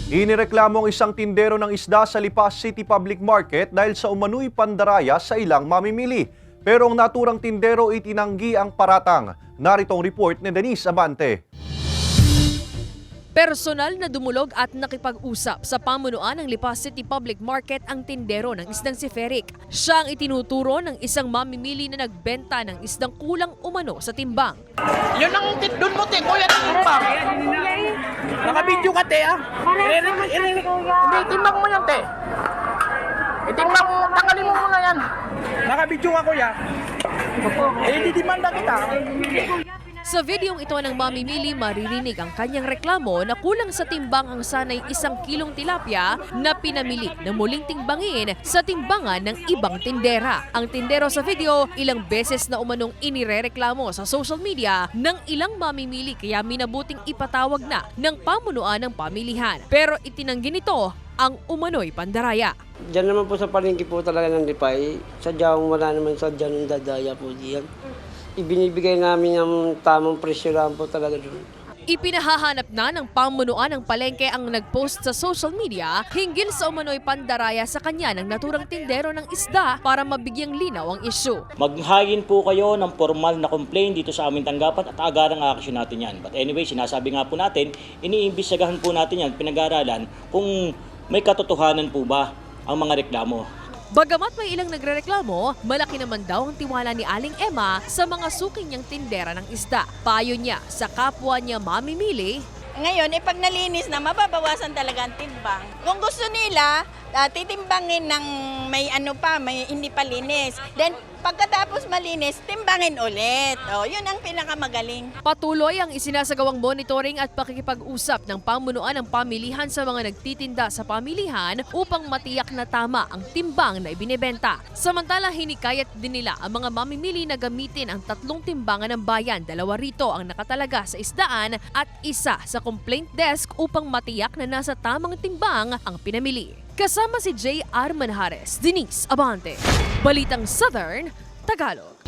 Inireklamo ang isang tindero ng isda sa Lipa City Public Market dahil sa umano'y pandaraya sa ilang mamimili. Pero ang naturang tindero itinanggi ang paratang. Narito ang report ni Denise Abante. Personal na dumulog at nakipag-usap sa pamunuan ng Lipa City Public Market ang tindero ng isdang si Feric. Siya ang itinuturo ng isang mamimili na nagbenta ng isdang kulang umano sa timbang. Yun ang doon mo, te. Kuya, timbang. Naka-video ka, te, ah. Hindi, timbang mo yan, te. Itimbang mo, tanggalin mo muna yan. Naka-video ka, kuya. Didimanda kita. Sa videong ito ng mamimili, maririnig ang kanyang reklamo na kulang sa timbang ang sanay 1 kilong tilapia na pinamili na muling timbangin sa timbangan ng ibang tindera. Ang tindero sa video, ilang beses na umanong inirereklamo sa social media ng ilang mamimili kaya minabuting ipatawag na ng pamunuan ng pamilihan. Pero itinanggi nito ang umano'y pandaraya. Diyan naman po sa palengke po talaga ng Lipay, sadyang wala naman sadyang dadaya po diyan. Ibinibigay namin yung tamang presyo lang po talaga doon. Ipinahahanap na ng pamunuan ng palengke ang nagpost sa social media hinggil sa umano'y pandaraya sa kanya ng naturang tindero ng isda para mabigyang linaw ang isyu. Maghain po kayo ng formal na complaint dito sa aming tanggapan at agarang aksyon natin yan. But anyway, sinasabi nga po natin, iniimbestigahan po natin yan, pinag-aaralan kung may katotohanan po ba ang mga reklamo. Bagamat may ilang nagrereklamo, malaki naman daw ang tiwala ni Aling Emma sa mga suking niyang tindera ng isda. Payo niya sa kapwa niya mamimili. Ngayon, pag nalinis na, mababawasan talaga ang timbang. Kung gusto nila, titimbangin ng may hindi pa linis. Then, pagkatapos malinis, timbangin ulit. Yun ang pinakamagaling. Patuloy ang isinasagawang monitoring at pakikipag-usap ng pamunuan ng pamilihan sa mga nagtitinda sa pamilihan upang matiyak na tama ang timbang na ibinebenta. Samantala, hinikayat din nila ang mga mamimili na gamitin ang 3 timbangan ng bayan, 2 rito ang nakatalaga sa isdaan at 1 sa complaint desk upang matiyak na nasa tamang timbang ang pinamili. Kasama si J.R. Manjares, Denise Abante, Balitang Southern, Tagalog.